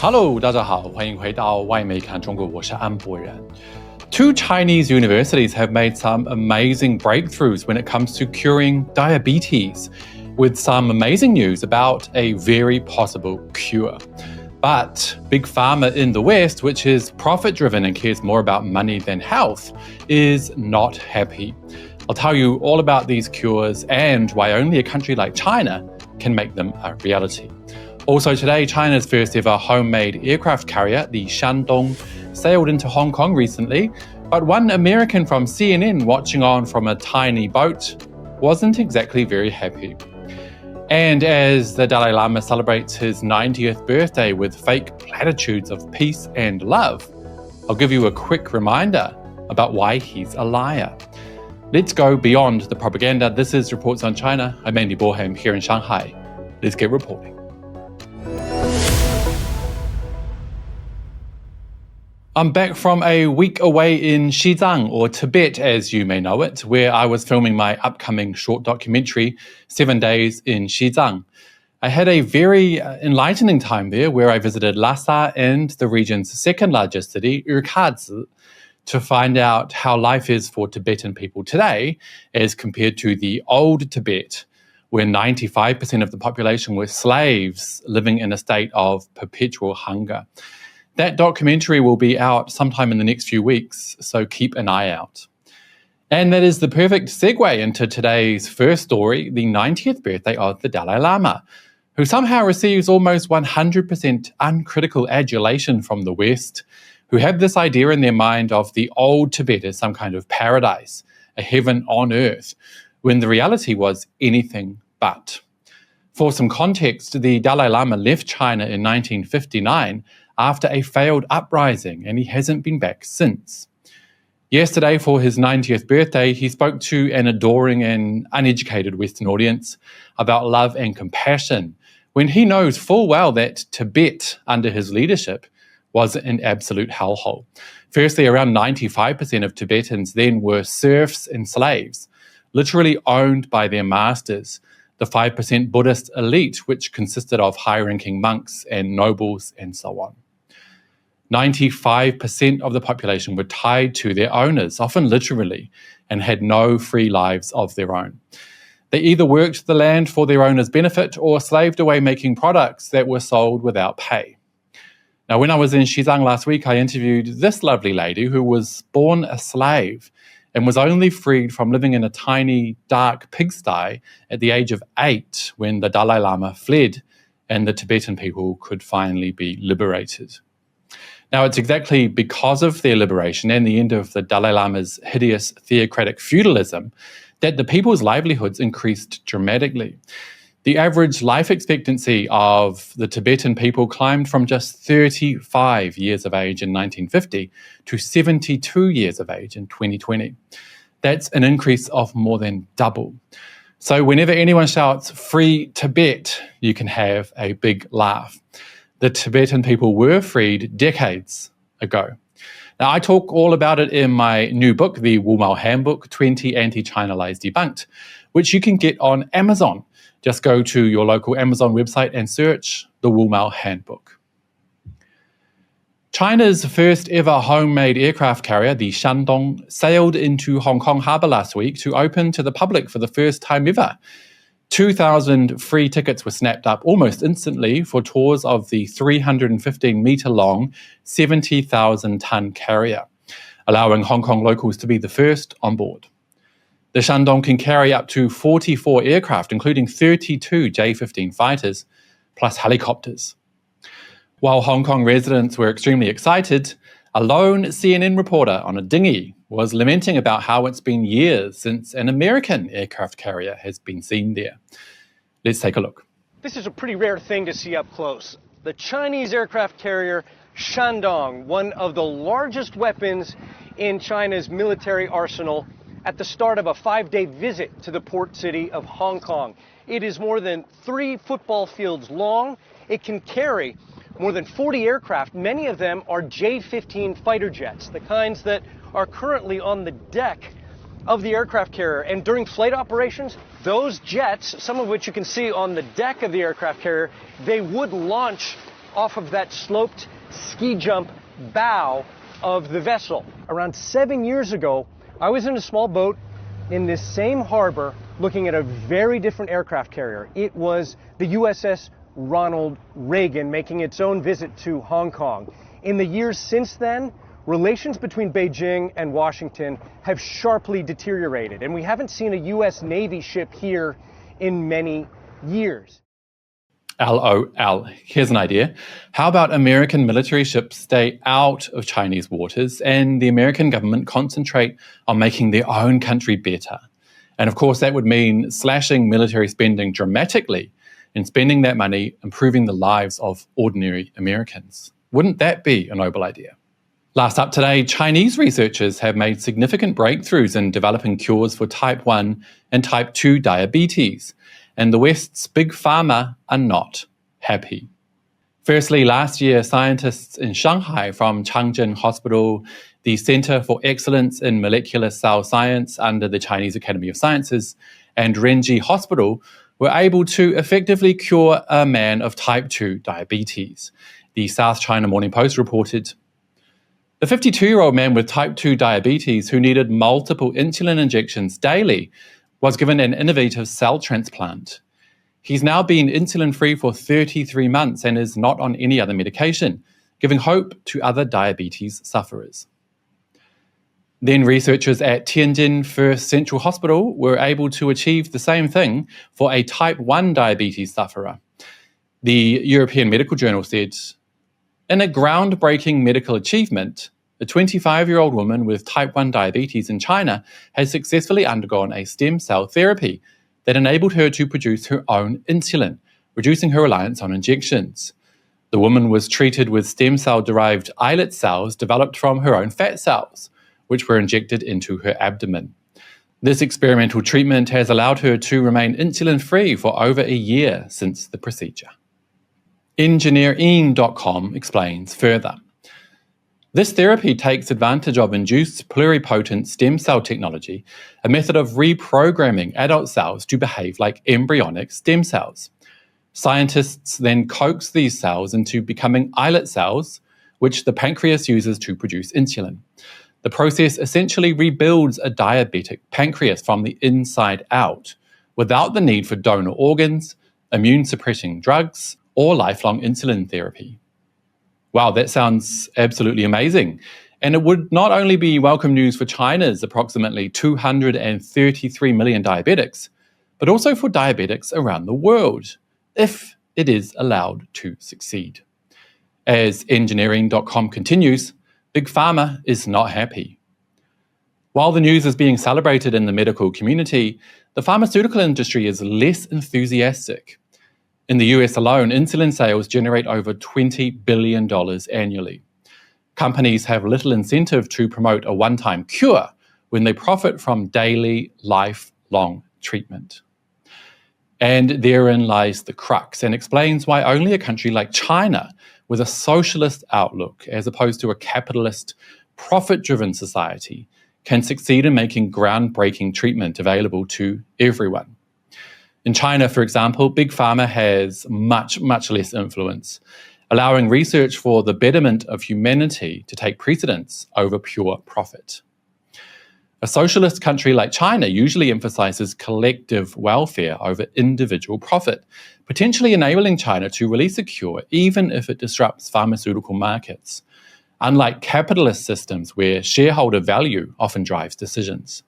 Hello， 大家好，欢迎回到外媒看中国，我是安博人。Two Chinese universities have made some amazing breakthroughs when it comes to curing diabetes, with some amazing news about a very possible cure. But Big Pharma in the West, which is profit-driven and cares more about money than health, is not happy. I'll tell you all about these cures and why only a country like China can make them a reality. Also today, China's first ever homemade aircraft carrier, the Shandong, sailed into Hong Kong recently, but one American from CNN watching on from a tiny boat wasn't exactly very happy. And as the Dalai Lama celebrates his 90th birthday with fake platitudes of peace and love, I'll give you a quick reminder about why he's a liar. Let's go beyond the propaganda. This is Reports on China. I'm Andy Boreham here in Shanghai. Let's get reporting. I'm back from a week away in Xizang, or Tibet as you may know it, where I was filming my upcoming short documentary, 7 Days in Xizang. I had a very enlightening time there where I visited Lhasa and the region's second largest city, Urkazi, to find out how life is for Tibetan people today as compared to the old Tibet, where 95% of the population were slaves living in a state of perpetual hunger. That documentary will be out sometime in the next few weeks, so keep an eye out. And that is the perfect segue into today's first story, the 90th birthday of the Dalai Lama, who somehow receives almost 100% uncritical adulation from the West, who have this idea in their mind of the old Tibet as some kind of paradise, a heaven on earth, when the reality was anything but. For some context, the Dalai Lama left China in 1959 after a failed uprising, and he hasn't been back since. Yesterday, for his 90th birthday, he spoke to an adoring and uneducated Western audience about love and compassion, when he knows full well that Tibet, under his leadership, was an absolute hellhole. Firstly, around 95% of Tibetans then were serfs and slaves, literally owned by their masters, the 5% Buddhist elite, which consisted of high-ranking monks and nobles and so on. 95% of the population were tied to their owners, often literally, and had no free lives of their own. They either worked the land for their owners' benefit or slaved away making products that were sold without pay. Now, when I was in Xizang last week, I interviewed this lovely lady who was born a slave and was only freed from living in a tiny, dark pigsty at the age of 8 when the Dalai Lama fled and the Tibetan people could finally be liberated. Now, it's exactly because of their liberation and the end of the Dalai Lama's hideous theocratic feudalism that the people's livelihoods increased dramatically. The average life expectancy of the Tibetan people climbed from just 35 years of age in 1950 to 72 years of age in 2020. That's an increase of more than double. So whenever anyone shouts, "Free Tibet," you can have a big laugh. The Tibetan people were freed decades ago. Now, I talk all about it in my new book, the Wu Mao Handbook, 20 Anti-China Lies Debunked, which you can get on Amazon. Just go to your local Amazon website and search the Wu Mao Handbook. China's first ever homemade aircraft carrier, the Shandong, sailed into Hong Kong harbour last week to open to the public for the first time ever. 2,000 free tickets were snapped up almost instantly for tours of the 315-metre-long, 70,000-tonne carrier, allowing Hong Kong locals to be the first on board. The Shandong can carry up to 44 aircraft, including 32 J-15 fighters, plus helicopters. While Hong Kong residents were extremely excited, a lone CNN reporter on a dinghy was lamenting about how it's been years since an American aircraft carrier has been seen there. Let's take a look. This is a pretty rare thing to see up close. The Chinese aircraft carrier Shandong, one of the largest weapons in China's military arsenal, at the start of a 5-day visit to the port city of Hong Kong. It is more than 3 football fields long. It can carry more than 40 aircraft. Many of them are J-15 fighter jets, the kinds that are currently on the deck of the aircraft carrier. And during flight operations, those jets, some of which you can see on the deck of the aircraft carrier, they would launch off of that sloped ski jump bow of the vessel. Around 7 years ago, I was in a small boat in this same harbor looking at a very different aircraft carrier. It was the USS Ronald Reagan making its own visit to Hong Kong. In the years since then, relations between Beijing and Washington have sharply deteriorated, and we haven't seen a US Navy ship here in many years. LOL. Here's an idea. How about American military ships stay out of Chinese waters and the American government concentrate on making their own country better? And of course, that would mean slashing military spending dramatically and spending that money improving the lives of ordinary Americans. Wouldn't that be a noble idea? Last up today, Chinese researchers have made significant breakthroughs in developing cures for type 1 and type 2 diabetes, and the West's Big Pharma are not happy. Firstly, last year, scientists in Shanghai from Changzhen Hospital, the Center for Excellence in Molecular Cell Science under the Chinese Academy of Sciences, and Renji Hospital were able to effectively cure a man of type 2 diabetes. The South China Morning Post reported, the 52-year-old man with type 2 diabetes who needed multiple insulin injections daily was given an innovative cell transplant. He's now been insulin-free for 33 months and is not on any other medication, giving hope to other diabetes sufferers. Then researchers at Tianjin First Central Hospital were able to achieve the same thing for a type 1 diabetes sufferer. The European Medical Journal said, in a groundbreaking medical achievement, a 25-year-old woman with type 1 diabetes in China has successfully undergone a stem cell therapy that enabled her to produce her own insulin, reducing her reliance on injections. The woman was treated with stem cell-derived islet cells developed from her own fat cells, which were injected into her abdomen. This experimental treatment has allowed her to remain insulin-free for over a year since the procedure. Engineering.com explains further. This therapy takes advantage of induced pluripotent stem cell technology, a method of reprogramming adult cells to behave like embryonic stem cells. Scientists then coax these cells into becoming islet cells, which the pancreas uses to produce insulin. The process essentially rebuilds a diabetic pancreas from the inside out, without the need for donor organs, immune-suppressing drugs, or lifelong insulin therapy. Wow, that sounds absolutely amazing. And it would not only be welcome news for China's approximately 233 million diabetics, but also for diabetics around the world, if it is allowed to succeed. As engineering.com continues, Big Pharma is not happy. While the news is being celebrated in the medical community, the pharmaceutical industry is less enthusiastic. In the US alone, insulin sales generate over $20 billion annually. Companies have little incentive to promote a one-time cure when they profit from daily, lifelong treatment. And therein lies the crux, and explains why only a country like China, with a socialist outlook as opposed to a capitalist, profit-driven society, can succeed in making groundbreaking treatment available to everyone. In China, for example, Big Pharma has much less influence, allowing research for the betterment of humanity to take precedence over pure profit. A socialist country like China usually emphasizes collective welfare over individual profit, potentially enabling China to release a cure even if it disrupts pharmaceutical markets, unlike capitalist systems where shareholder value often drives decisions.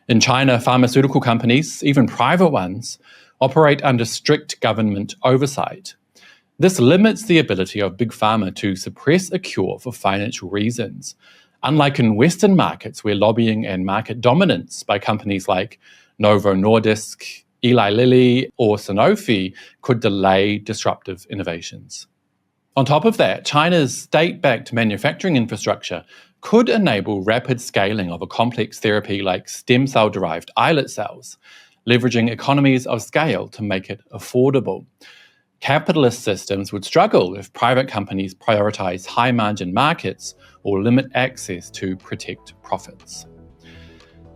In China, pharmaceutical companies, even private ones, operate under strict government oversight. This limits the ability of Big Pharma to suppress a cure for financial reasons, unlike in Western markets where lobbying and market dominance by companies like Novo Nordisk, Eli Lilly, or Sanofi could delay disruptive innovations. On top of that, China's state-backed manufacturing infrastructure could enable rapid scaling of a complex therapy like stem cell-derived islet cells, leveraging economies of scale to make it affordable. Capitalist systems would struggle if private companies prioritize high-margin markets or limit access to protect profits.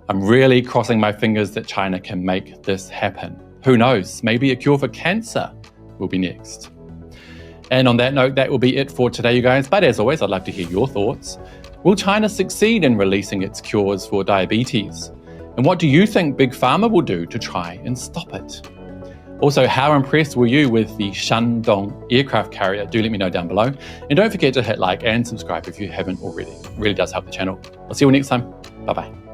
I'm really crossing my fingers that China can make this happen. Who knows, maybe a cure for cancer will be next. And on that note, that will be it for today, you guys. But as always, I'd love to hear your thoughts. Will China succeed in releasing its cures for diabetes? And what do you think Big Pharma will do to try and stop it? Also, how impressed were you with the Shandong aircraft carrier? Do let me know down below. And don't forget to hit like and subscribe if you haven't already. It really does help the channel. I'll see you all next time. Bye-bye.